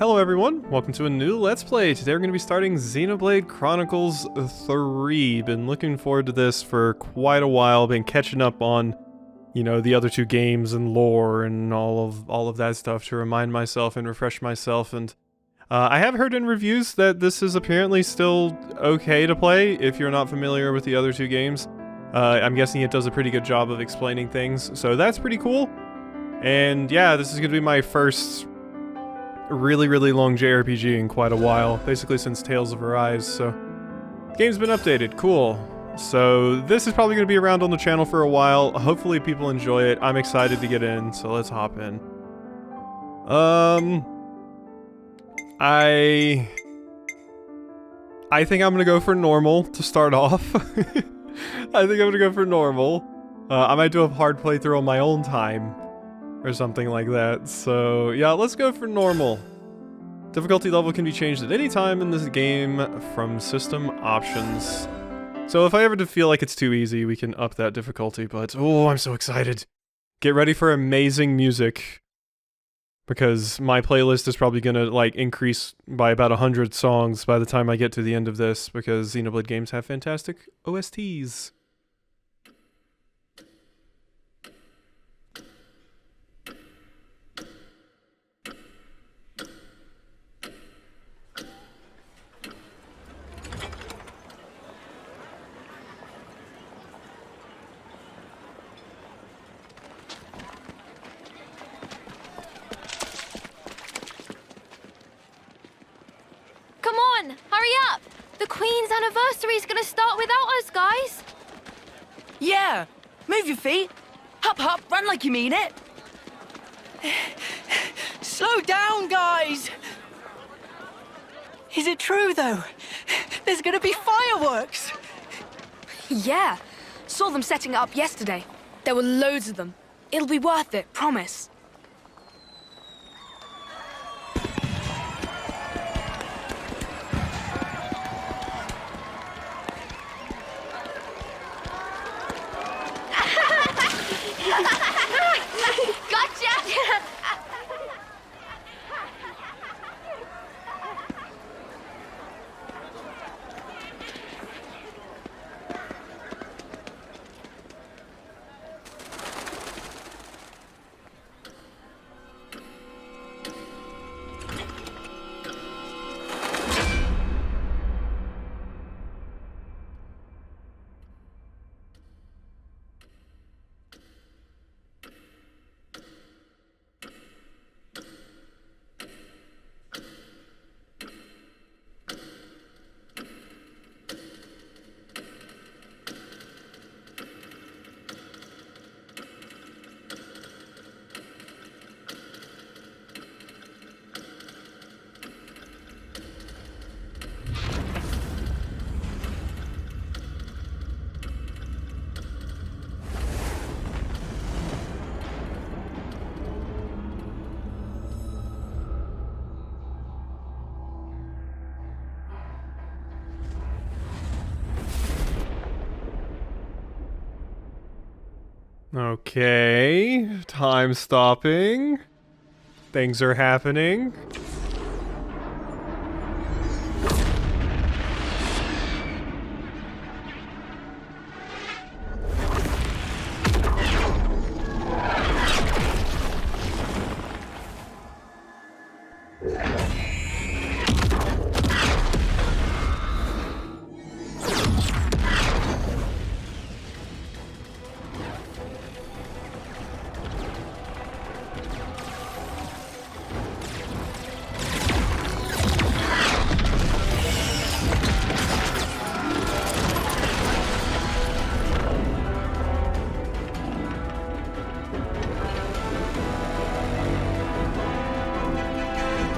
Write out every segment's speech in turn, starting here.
Hello everyone, welcome to a new Let's Play. Today we're going to be starting Xenoblade Chronicles 3. Been looking forward to this for quite a while, been catching up on, the other two games and lore and all of that stuff to remind myself and refresh myself, and I have heard in reviews that this is apparently still okay to play if you're not familiar with the other two games. I'm guessing it does a pretty good job of explaining things, so that's pretty cool. And yeah, this is going to be my first really long JRPG in quite a while, basically since Tales of Arise, so the game's been updated, cool. So this is probably going to be around on the channel for a while, hopefully people enjoy it, I'm excited to get in, so let's hop in. I think I'm going to go for normal to start off. I think I'm going to go for normal. I might do a hard playthrough on my own time, or something like that. So yeah, let's go for normal. Difficulty level can be changed at any time in this game from system options. So if I ever feel like it's too easy, we can up that difficulty, but oh, I'm so excited. Get ready for amazing music, because my playlist is probably gonna increase by about 100 songs by the time I get to the end of this, because Xenoblade games have fantastic OSTs. Hurry up! The Queen's anniversary is gonna start without us, guys! Yeah! Move your feet! Hop, hop, run like you mean it! Slow down, guys! Is it true, though? There's gonna be fireworks! Yeah! Saw them setting it up yesterday. There were loads of them. It'll be worth it, promise. Gotcha! Okay, time stopping. Things are happening.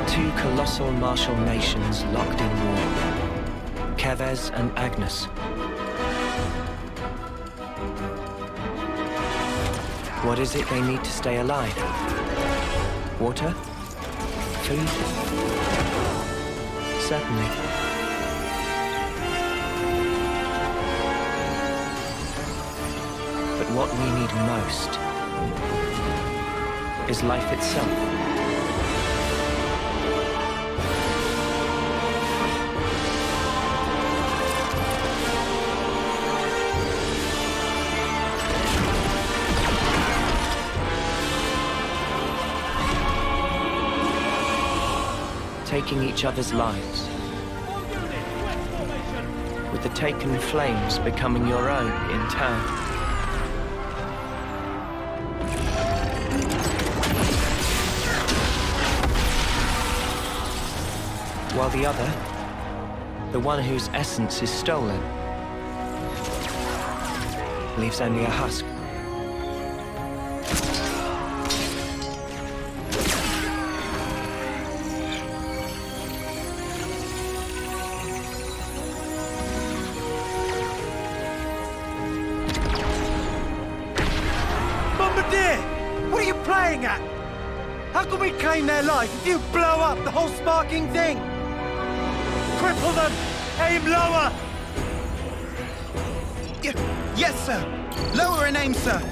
Two colossal martial nations locked in war. Keves and Agnus. What is it they need to stay alive? Water? Food? Certainly. But what we need most is life itself. taking each other's lives, with the taken flames becoming your own in turn. While the other, the one whose essence is stolen, leaves only a husk. Bombardier! What are you playing at? How can we claim their life if you blow up the whole sparking thing? Cripple them! Aim lower! Yes, sir. Lower and aim, sir.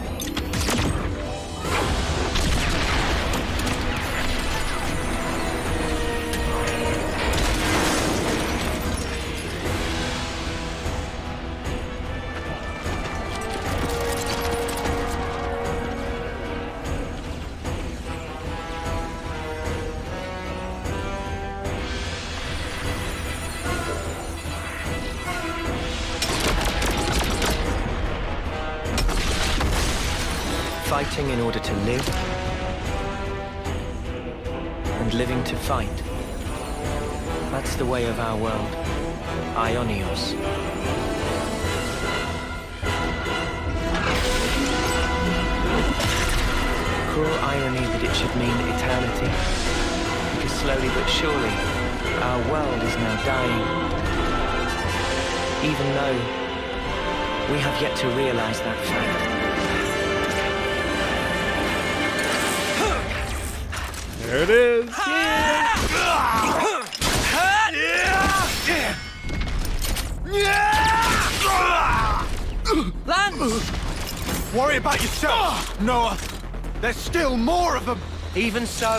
Fighting in order to live, and living to fight. That's the way of our world. Aionios. Cruel irony that it should mean eternity, because slowly but surely, our world is now dying. Even though we have yet to realize that fact. There it is! Lance! Worry about yourself, Noah. There's still more of them. Even so.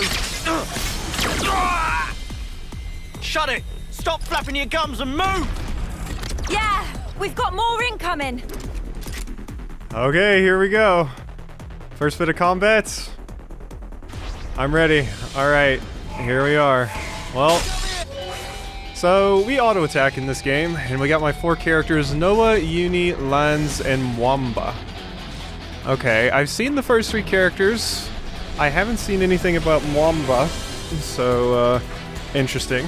Shut it! Stop flapping your gums and move! Yeah, we've got more incoming. Okay, here we go. First bit of combat. I'm ready. Alright, here we are. Well, so we auto-attack in this game, and we got my 4 characters, Noah, Uni, Lance, and Mwamba. Okay, I've seen the first 3 characters. I haven't seen anything about Mwamba, so, interesting.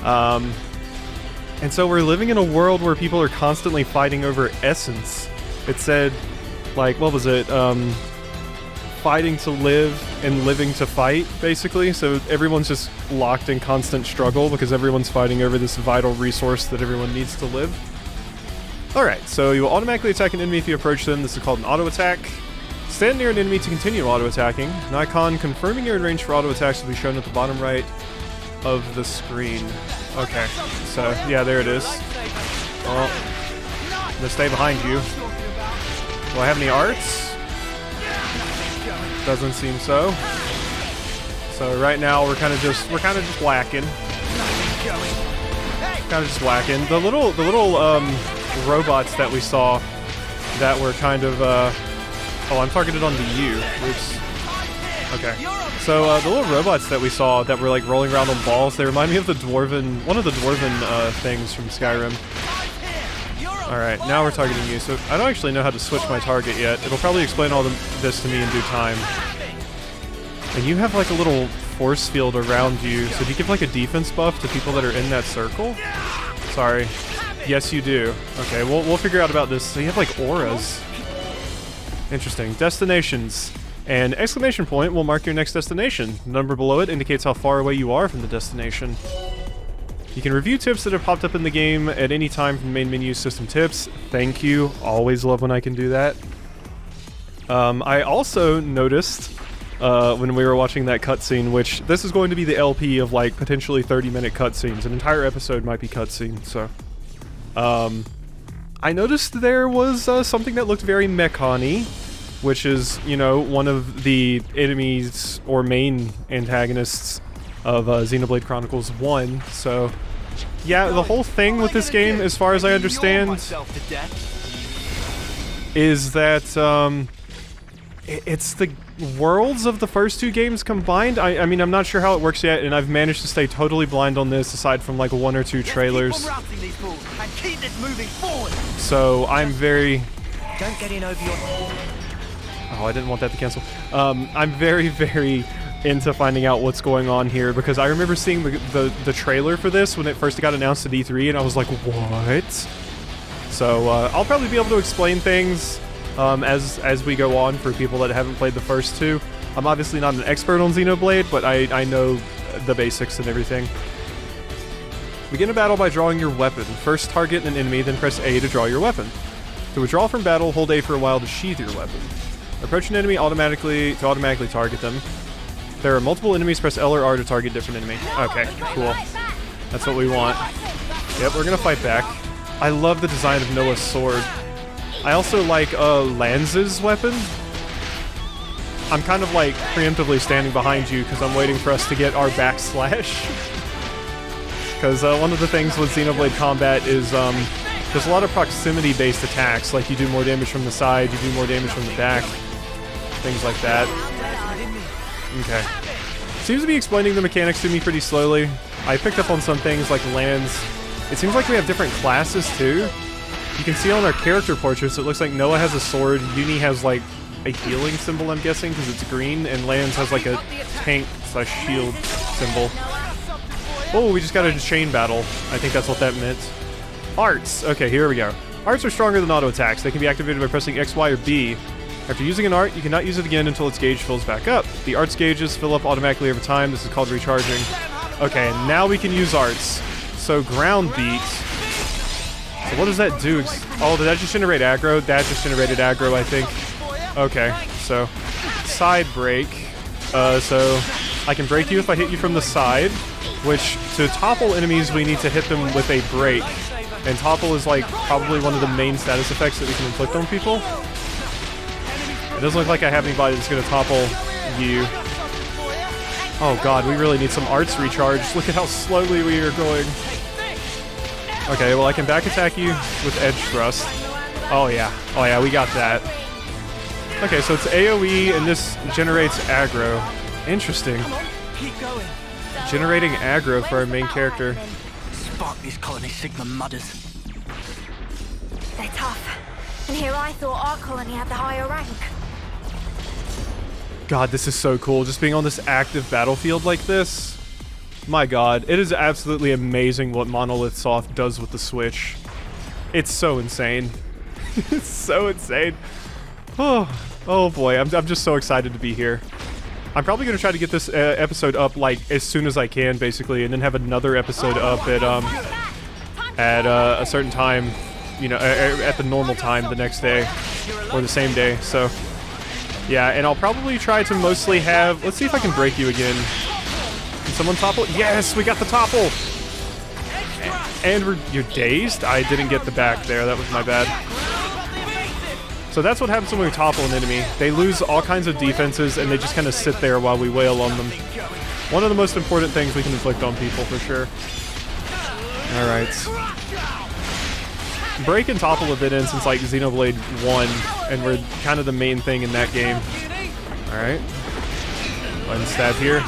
And so we're living in a world where people are constantly fighting over essence. It said, like, what was it, fighting to live and living to fight, basically. So everyone's just locked in constant struggle because everyone's fighting over this vital resource that everyone needs to live. Alright, so you will automatically attack an enemy if you approach them. This is called an auto attack. Stand near an enemy to continue auto attacking. An icon confirming you're in range for auto attacks will be shown at the bottom right of the screen. Okay, so yeah, there it is. Well, I'm gonna stay behind you. Do I have any arts? Doesn't seem so. So right now we're kind of just whacking. Kind of just whacking. The little robots that we saw that were kind of oh, I'm targeted onto you. Oops. Okay. So the little robots that we saw that were like rolling around on balls, they remind me of one of the dwarven things from Skyrim. Alright, now we're targeting you, so I don't actually know how to switch my target yet. It'll probably explain all this to me in due time. And you have like a little force field around you, so do you give like a defense buff to people that are in that circle? Sorry. Yes, you do. Okay, we'll figure out about this. So you have like auras. Interesting. Destinations. An exclamation point will mark your next destination. The number below it indicates how far away you are from the destination. You can review tips that have popped up in the game at any time from the main menu system tips. Thank you. Always love when I can do that. I also noticed when we were watching that cutscene, which this is going to be the LP of like potentially 30-minute cutscenes. An entire episode might be cutscene, so. I noticed there was something that looked very mech-y, which is, you know, one of the enemies or main antagonists of Xenoblade Chronicles 1, so yeah, the whole thing with this game, as far as I understand, is that it's the worlds of the first two games combined. I mean, I'm not sure how it works yet, and I've managed to stay totally blind on this aside from like 1 or 2 trailers. Keep on routing these balls and keep this moving forward. So I'm very... Don't get in over your... Oh, I didn't want that to cancel. I'm very, very into finding out what's going on here because I remember seeing the trailer for this when it first got announced at E3, and I was like, what? So I'll probably be able to explain things as we go on for people that haven't played the first two. I'm obviously not an expert on Xenoblade, but I know the basics and everything. Begin a battle by drawing your weapon. First target an enemy, then press A to draw your weapon. To withdraw from battle, hold A for a while to sheath your weapon. Approach an enemy automatically target them. If there are multiple enemies, press L or R to target different enemy. Okay, cool. That's what we want. Yep, we're gonna fight back. I love the design of Noah's sword. I also like Lanz's weapon. I'm kind of like preemptively standing behind you because I'm waiting for us to get our backslash. Because one of the things with Xenoblade combat is there's a lot of proximity-based attacks. Like you do more damage from the side, you do more damage from the back, things like that. Okay. Seems to be explaining the mechanics to me pretty slowly. I picked up on some things like Lanz. It seems like we have different classes too. You can see on our character portraits, it looks like Noah has a sword, Uni has like a healing symbol, I'm guessing, because it's green, and Lanz has like a tank/shield symbol. Oh, we just got a chain battle. I think that's what that meant. Arts. Okay, here we go. Arts are stronger than auto attacks. They can be activated by pressing X, Y, or B. After using an art, you cannot use it again until its gauge fills back up. The arts gauges fill up automatically over time. This is called recharging. Okay, now we can use arts. So ground beat. So what does that do? Oh, did that just generate aggro? That just generated aggro, I think. Okay, so side break. So I can break you if I hit you from the side, which to topple enemies, we need to hit them with a break. And topple is like probably one of the main status effects that we can inflict on people. It doesn't look like I have anybody that's going to topple you. Oh god, we really need some arts recharge. Look at how slowly we are going. Okay, well I can back attack you with edge thrust. Oh yeah, we got that. Okay, so it's AoE and this generates aggro. Interesting. Keep going. Generating aggro for our main character. Spark these colony Sigma mudders. They're tough. And here I thought our colony had the higher rank. God, this is so cool. Just being on this active battlefield like this. My god, it is absolutely amazing what Monolith Soft does with the Switch. It's so insane. It's so insane. Oh boy, I'm just so excited to be here. I'm probably going to try to get this episode up like as soon as I can, basically, and then have another episode up at a certain time, you know, at the normal time the next day or the same day. So yeah, and I'll probably try to mostly have. Let's see if I can break you again. Can someone topple? Yes, we got the topple. And you're dazed? I didn't get the back there. That was my bad. So that's what happens when we topple an enemy. They lose all kinds of defenses, and they just kind of sit there while we wail on them. One of the most important things we can inflict on people, for sure. Alright. Break and topple have been in since, like, Xenoblade 1, and we're kind of the main thing in that game. Alright. Go ahead and stab here.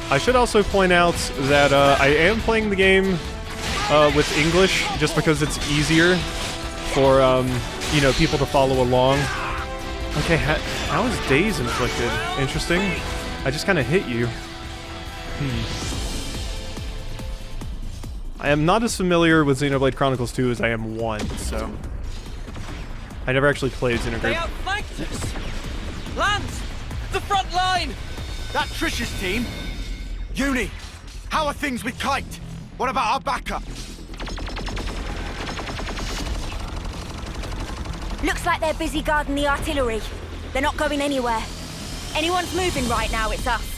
I should also point out that I am playing the game with English, just because it's easier for, you know, people to follow along. Okay, how is Daze inflicted? Interesting. I just kind of hit you. I am not as familiar with Xenoblade Chronicles 2 as I am 1, so... I never actually played Xenoblade. They outflanked us! Lance! The front line! That Trish's team? Uni, how are things with Kite? What about our backup? Looks like they're busy guarding the artillery. They're not going anywhere. Anyone's moving right now, it's us.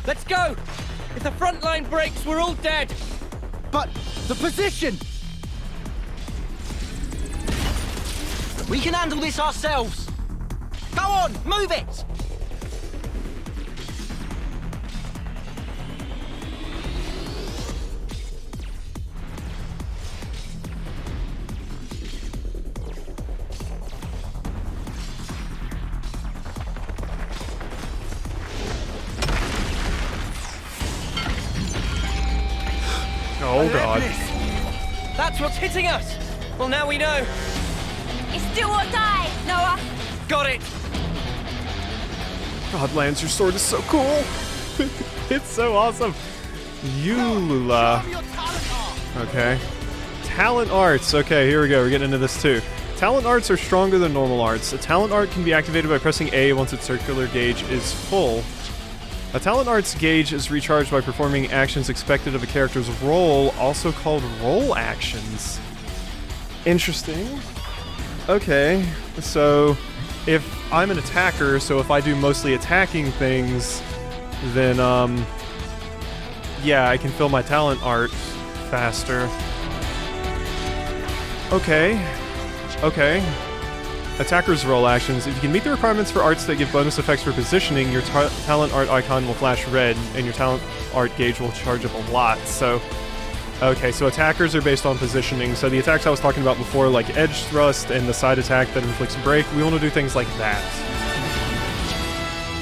Let's go! If the front line breaks, we're all dead! But the position! We can handle this ourselves! Go on, move it! God. Goodness. That's what's hitting us. Well, now we know. It's do or die, Noah. Got it. God, Lance, your sword is so cool. It's so awesome. Yulula. Okay. Talent arts. Okay, here we go. We're getting into this too. Talent arts are stronger than normal arts. A talent art can be activated by pressing A once its circular gauge is full. A talent art's gauge is recharged by performing actions expected of a character's role, also called role actions. Interesting. Okay, so if I'm an attacker, so if I do mostly attacking things, then, yeah, I can fill my talent art faster. Okay. Attacker's role actions. If you can meet the requirements for arts that give bonus effects for positioning, your talent art icon will flash red, and your talent art gauge will charge up a lot, so... Okay, so attackers are based on positioning, so the attacks I was talking about before, like edge thrust and the side attack that inflicts break, we want to do things like that.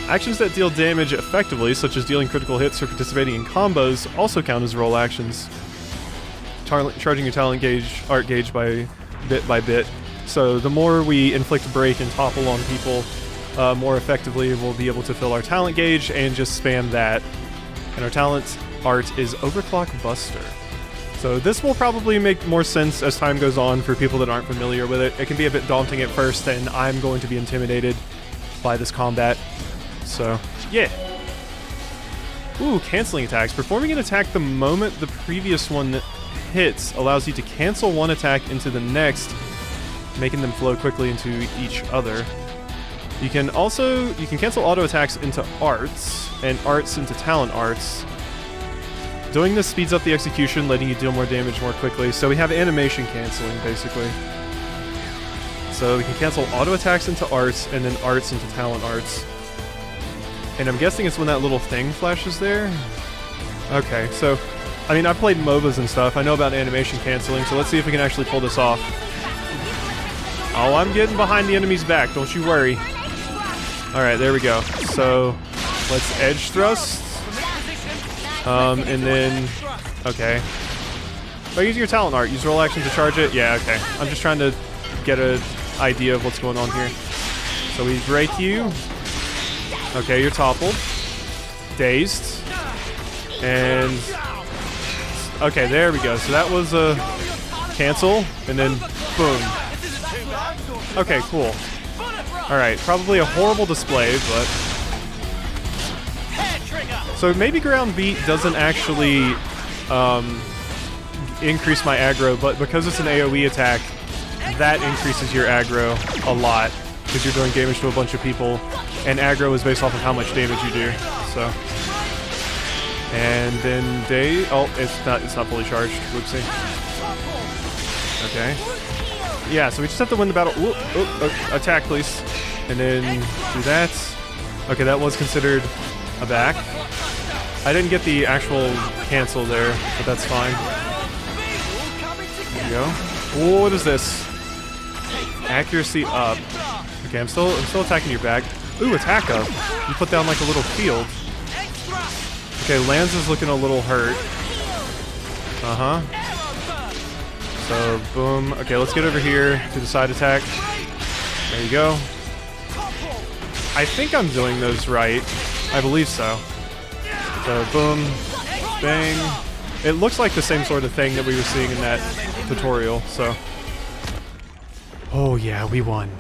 Actions that deal damage effectively, such as dealing critical hits or participating in combos, also count as role actions. Charging your talent gauge, art gauge by bit. So the more we inflict break and topple on people, more effectively we'll be able to fill our talent gauge and just spam that. And our talent art is Overclock Buster. So this will probably make more sense as time goes on for people that aren't familiar with it. It can be a bit daunting at first, and I'm going to be intimidated by this combat. So, yeah. Ooh, canceling attacks. Performing an attack the moment the previous one hits allows you to cancel one attack into the next, making them flow quickly into each other. You can cancel auto attacks into arts, and arts into talent arts. Doing this speeds up the execution, letting you deal more damage more quickly. So we have animation canceling, basically. So we can cancel auto attacks into arts, and then arts into talent arts. And I'm guessing it's when that little thing flashes there? Okay, so... I mean, I've played MOBAs and stuff. I know about animation canceling, so let's see if we can actually pull this off. Oh, I'm getting behind the enemy's back, don't you worry. Alright, there we go. So, let's edge thrust. And then... Okay. By using your talent art, use roll action to charge it? Yeah, okay. I'm just trying to get an idea of what's going on here. So we break you. Okay, you're toppled. Dazed. And... Okay, there we go. So that was a cancel, and then boom. Okay, cool. Alright, probably a horrible display, but... So maybe ground beat doesn't actually increase my aggro, but because it's an AoE attack, that increases your aggro a lot, because you're doing damage to a bunch of people, and aggro is based off of how much damage you do, so... And then oh, it's not fully charged, whoopsie. Okay. Yeah, so we just have to win the battle. Attack, please. And then do that. Okay, that was considered a back. I didn't get the actual cancel there, but that's fine. There we go. Whoa, what is this? Accuracy up. Okay, I'm still attacking your back. Ooh, attack up. You put down like a little field. Okay, Lance is looking a little hurt. Uh-huh. So, boom. Okay, let's get over here to the side attack. There you go. I think I'm doing those right. I believe so. So, boom. Bang. It looks like the same sort of thing that we were seeing in that tutorial, so... Oh yeah, we won.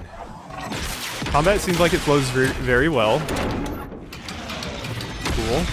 Combat seems like it flows very well. Cool.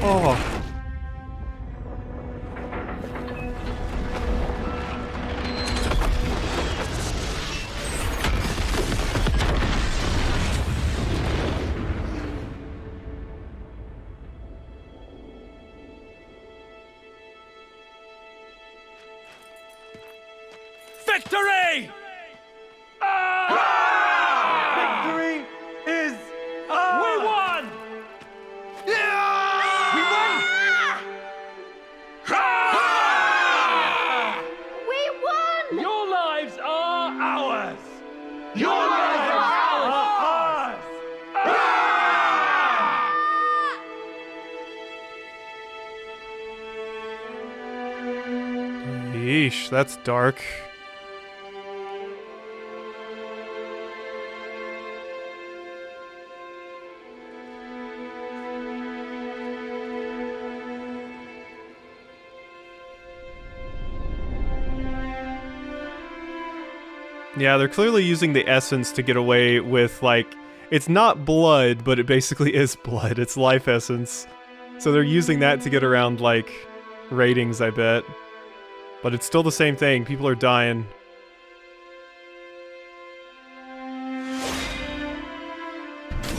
Oh. Victory! Victory is ours! We won! We won! We won! Your lives are ours! Your lives are ours! Yeesh, that's dark. Yeah, they're clearly using the essence to get away with, like, it's not blood, but it basically is blood. It's life essence. So they're using that to get around, like, ratings, I bet. But it's still the same thing. People are dying.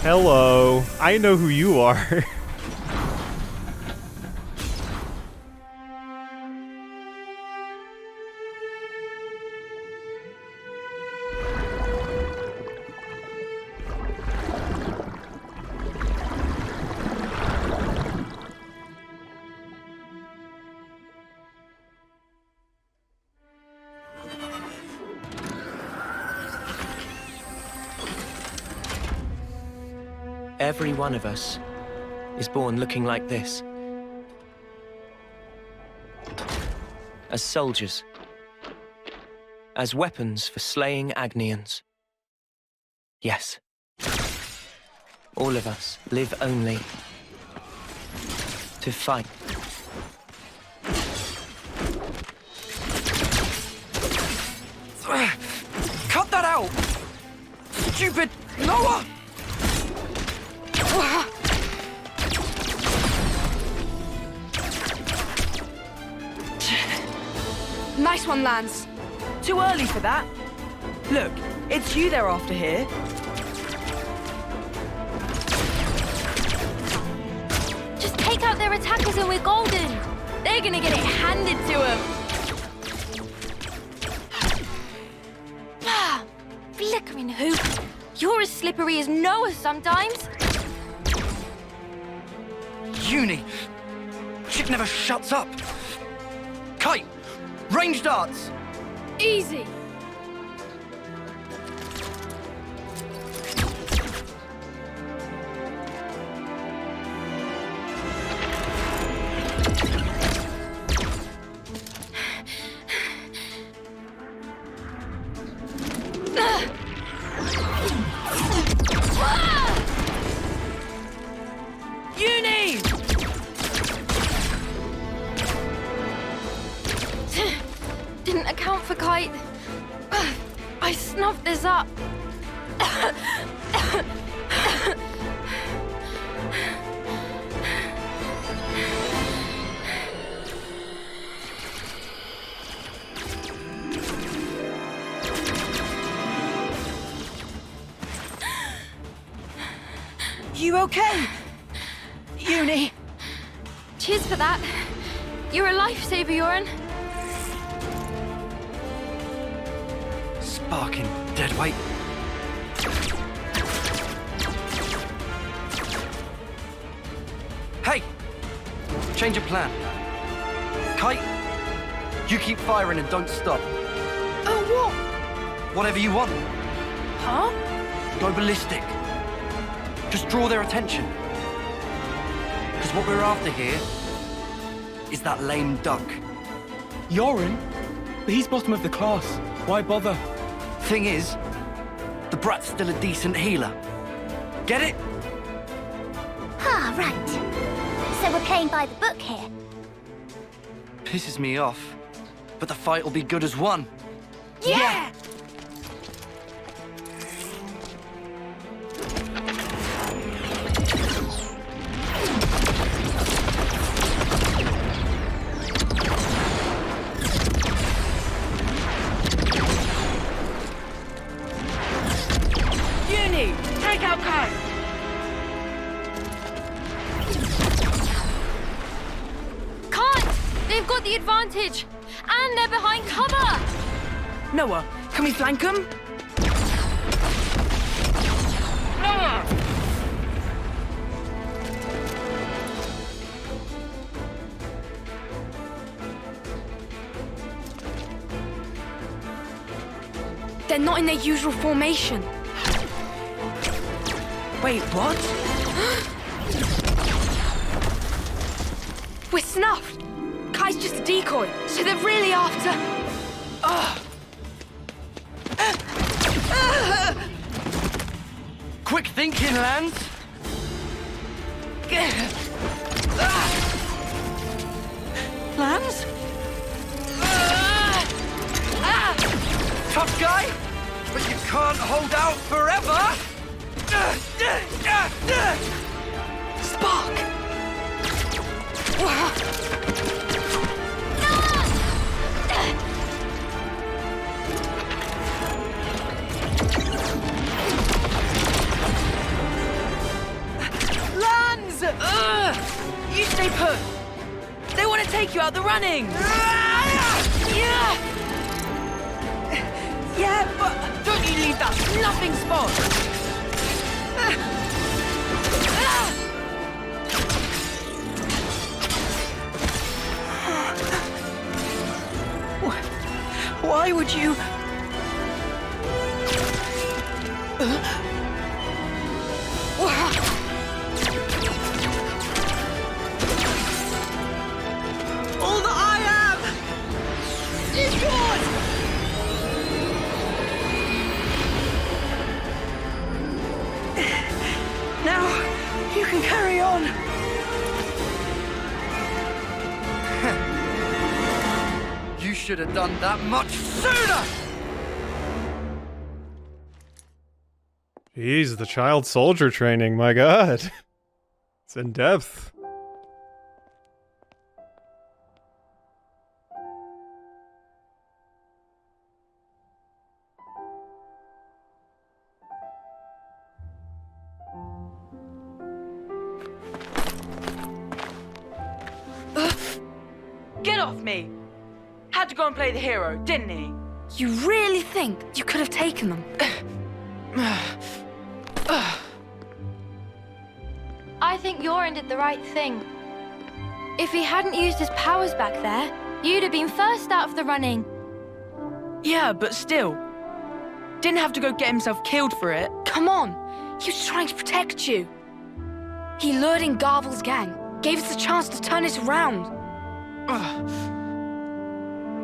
Hello. I know who you are. Every one of us is born looking like this. As soldiers. As weapons for slaying Agnians. Yes. All of us live only to fight. Cut that out! Stupid Noah! Nice one, Lance. Too early for that. Look, it's you they're after here. Just take out their attackers and we're golden. They're gonna get it handed to them. Flickering hoop. You're as slippery as Noah sometimes. Uni! Chick never shuts up. Kite! Range darts! Easy. Uni! Didn't account for Kite. I snuffed this up. You okay? Uni! Cheers for that. You're a lifesaver, Yoren. Sparking deadweight. Hey! Change of plan. Kite, you keep firing and don't stop. Oh, what? Whatever you want. Huh? Go ballistic. Just draw their attention. Because what we're after here is that lame duck. Yoren? But he's bottom of the class. Why bother? Thing is, the brat's still a decent healer. Get it? Ah, right. So we're playing by the book here. Pisses me off, but the fight will be good as one. Yeah! They've got the advantage, and they're behind cover! Noah, can we flank them? Noah! They're not in their usual formation. Wait, what? We're snuffed! Kai's just a decoy, so they're really after... Quick thinking, Lance. Lance? Tough guy, but you can't hold out forever. Spark! Lands! You stay put! They want to take you out the running! Yeah, but don't you leave that nothing spot! Why would you... All that I am is yours! Now, you can carry on. You should have done that much sooner! Jeez, the child soldier training, my god. It's in depth. Get off me! Had to go and play the hero, didn't he? You really think you could have taken them? I think Yoren did the right thing. If he hadn't used his powers back there, you'd have been first out of the running. Yeah, but still. Didn't have to go get himself killed for it. Come on! He was trying to protect you. He lured in Garvel's gang, gave us a chance to turn it around.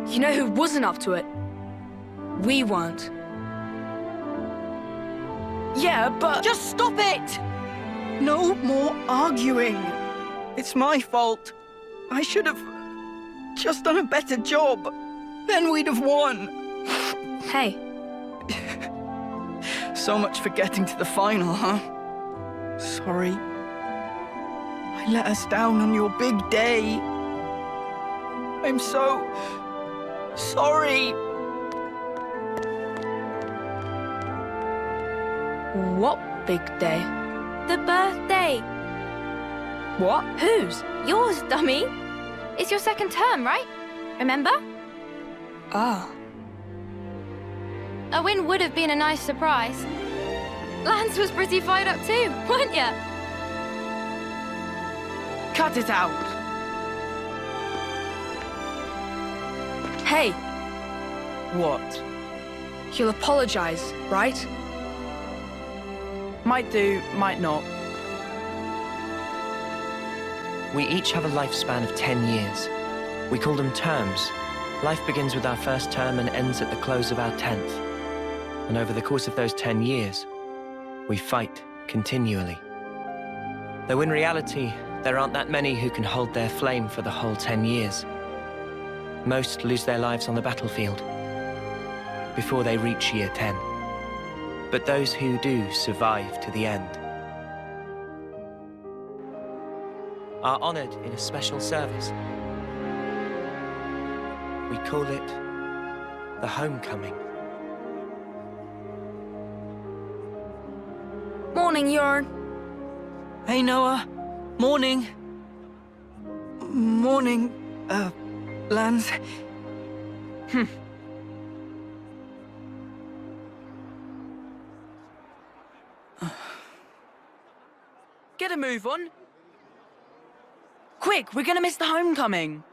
You know who wasn't up to it? We weren't. Yeah, but... Just stop it! No more arguing. It's my fault. I should have just done a better job. Then we'd have won. Hey. So much for getting to the final, huh? Sorry. I let us down on your big day. I'm so... sorry. What big day? The birthday. What? Whose? Yours, dummy. It's your second term, right? Remember? Ah. A win would have been a nice surprise. Lance was pretty fired up too, weren't ya? Cut it out. Hey, What? you'll apologize, right? Might do, might not. We each have a lifespan of 10 years. We call them terms. Life begins with our first term and ends at the close of our 10th. And over the course of those 10 years, we fight continually. Though in reality, there aren't that many who can hold their flame for the whole 10 years. Most lose their lives on the battlefield before they reach year 10. But those who do survive to the end are honored in a special service. We call it the homecoming. Morning, Yoren. Hey, Noah. Morning. Morning, lands. Get a move on. Quick, we're gonna miss the homecoming.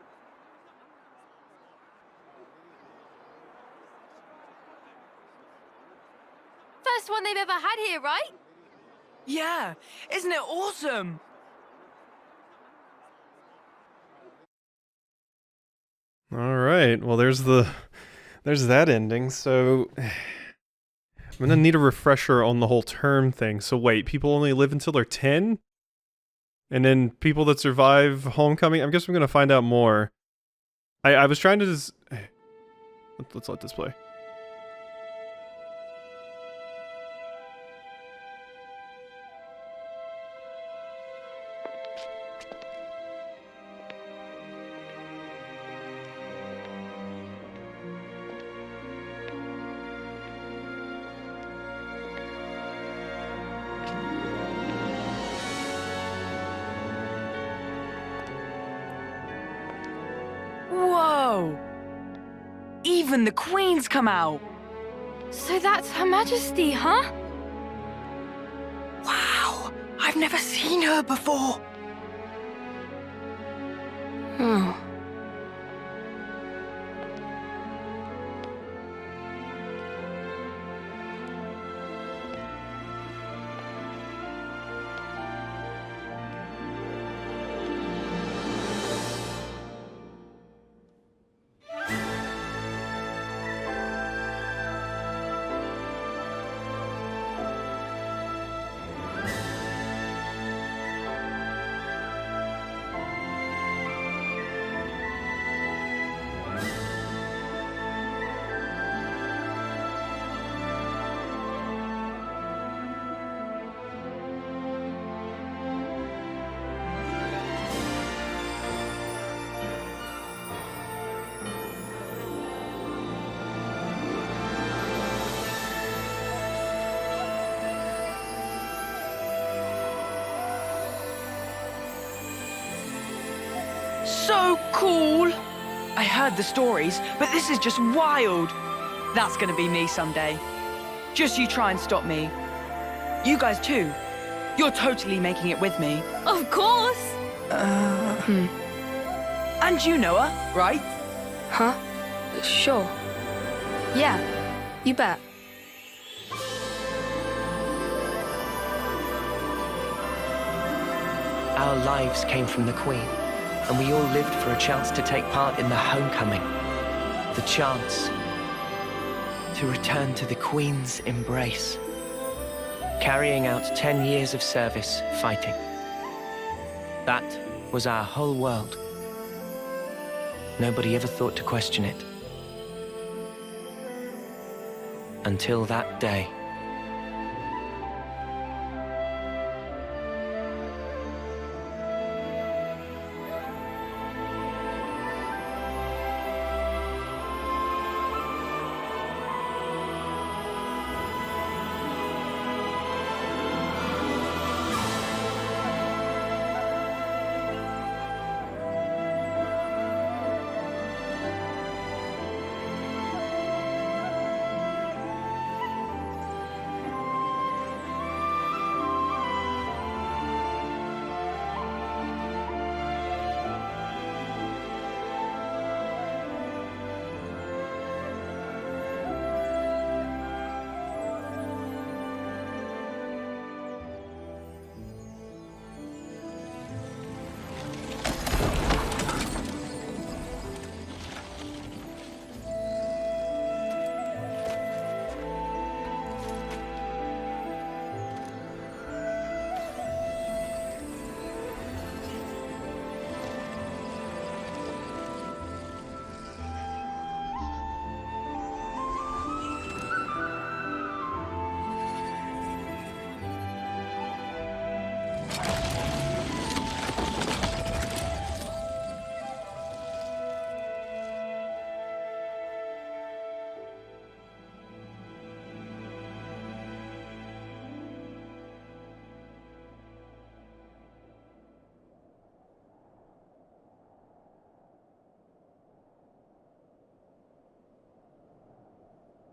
First one they've ever had here, right? Yeah, isn't it awesome? All right. Well, there's that ending. So I'm gonna need a refresher on the whole term thing. So wait, people only live until they're 10? And then people that survive homecoming, I guess I'm gonna find out more. I was trying to just... Let's let this play. Whoa! Even the Queen's come out. So that's Her Majesty, huh? Wow! I've never seen her before. Oh. So cool! I heard the stories, but this is just wild. That's gonna be me someday. Just you try and stop me. You guys too. You're totally making it with me. Of course! And you, Noah, right? Huh? Sure. Yeah, you bet. Our lives came from the Queen, and we all lived for a chance to take part in the homecoming. The chance to return to the Queen's embrace, carrying out 10 years of service fighting. That was our whole world. Nobody ever thought to question it. Until that day.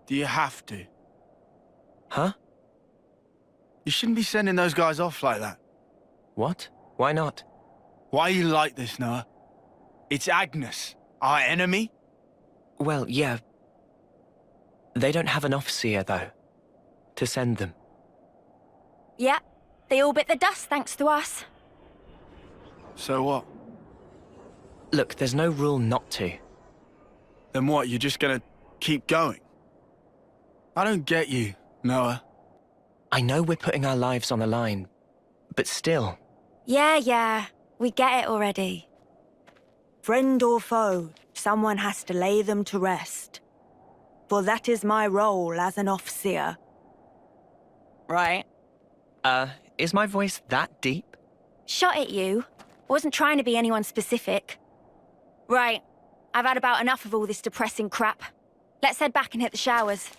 Do you have to? Huh? You shouldn't be sending those guys off like that. What? Why not? Why are you like this, Noah? It's Agnus, our enemy? Well, yeah. They don't have an officer, though, to send them. Yeah, they all bit the dust thanks to us. So what? Look, there's no rule not to. Then what, you're just gonna keep going? I don't get you, Noah. I know we're putting our lives on the line, but still. Yeah, we get it already. Friend or foe, someone has to lay them to rest. For that is my role as an officer. Right? Is my voice that deep? Shot at you. Wasn't trying to be anyone specific. Right. I've had about enough of all this depressing crap. Let's head back and hit the showers.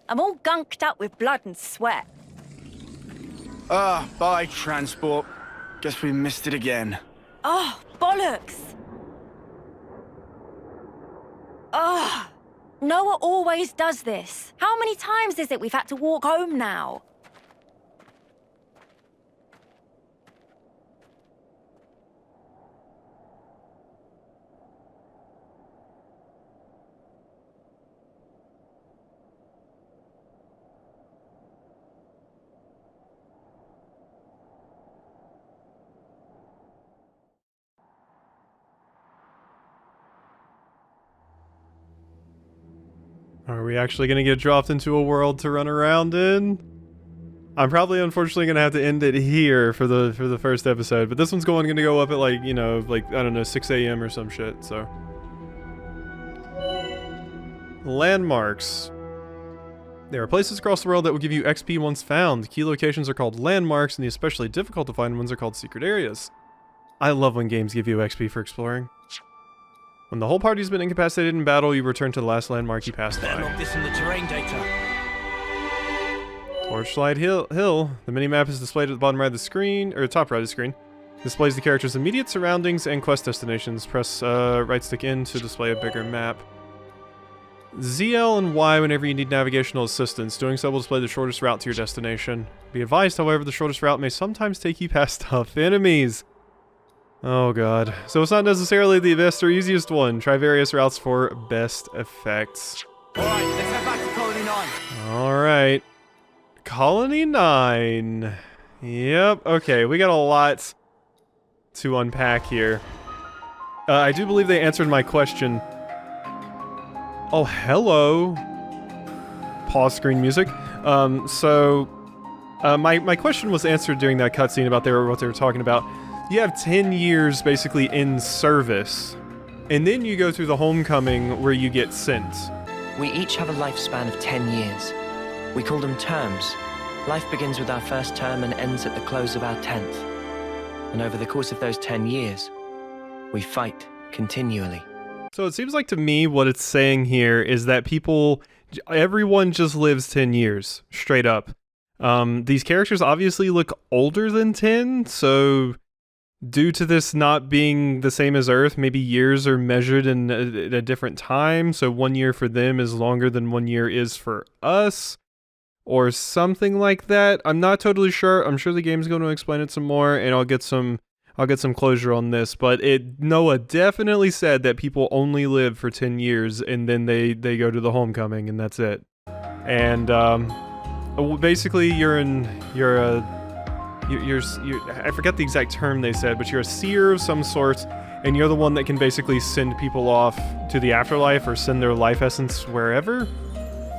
I'm all gunked up with blood and sweat. Bye, transport. Guess we missed it again. Oh, bollocks! Ugh! Noah always does this. How many times is it we've had to walk home now? Are we actually going to get dropped into a world to run around in? I'm probably unfortunately going to have to end it here for the first episode, but this one's going to go up at like, you know, like, I don't know, 6 a.m. or some shit, so. Landmarks. There are places across the world that will give you XP once found. Key locations are called landmarks, and the especially difficult to find ones are called secret areas. I love when games give you XP for exploring. When the whole party's been incapacitated in battle, you return to the last landmark you passed by. Log this in the terrain data. Torchlight Hill. The minimap is displayed at the bottom right of the screen, or top right of the screen. Displays the character's immediate surroundings and quest destinations. Press right stick in to display a bigger map. ZL and Y whenever you need navigational assistance. Doing so will display the shortest route to your destination. Be advised, however, the shortest route may sometimes take you past tough enemies. Oh god. So it's not necessarily the best or easiest one. Try various routes for best effects. Alright, let's head back to Colony 9. Alright. Colony 9. Yep, okay, we got a lot to unpack here. I do believe they answered my question. Oh, hello. Pause screen music. My question was answered during that cutscene about what they were talking about. You have 10 years basically in service, and then you go through the homecoming where you get sent. We each have a lifespan of 10 years. We call them terms. Life begins with our first term and ends at the close of our 10th. And over the course of those 10 years, we fight continually. So it seems like to me what it's saying here is that everyone just lives 10 years, straight up. These characters obviously look older than 10, so due to this not being the same as Earth, maybe years are measured in a different time, so 1 year for them is longer than 1 year is for us, or something like that. I'm not totally sure. I'm sure the game's going to explain it some more, and I'll get some closure on this, but Noah definitely said that people only live for 10 years, and then they go to the homecoming, and that's it. And basically I forget the exact term they said, but you're a seer of some sort, and you're the one that can basically send people off to the afterlife or send their life essence wherever.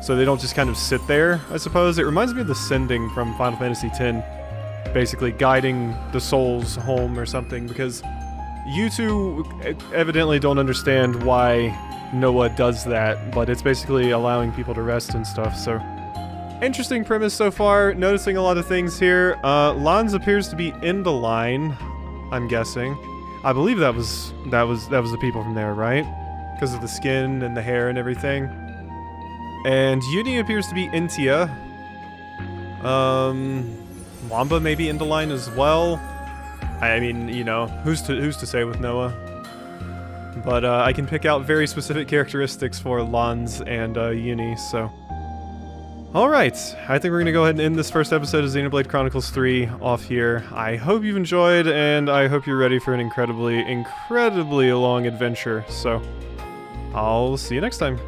So they don't just kind of sit there, I suppose. It reminds me of the sending from Final Fantasy X, basically guiding the souls home or something, because you two evidently don't understand why Noah does that, but it's basically allowing people to rest and stuff, so. Interesting premise so far, noticing a lot of things here. Lans appears to be in the line, I'm guessing. I believe that was the people from there, right? Because of the skin and the hair and everything. And Uni appears to be Intia. Wamba may be in the line as well. I mean, you know, who's to say with Noah? But I can pick out very specific characteristics for Lans and Uni, so... Alright, I think we're going to go ahead and end this first episode of Xenoblade Chronicles 3 off here. I hope you've enjoyed, and I hope you're ready for an incredibly, incredibly long adventure, so... I'll see you next time.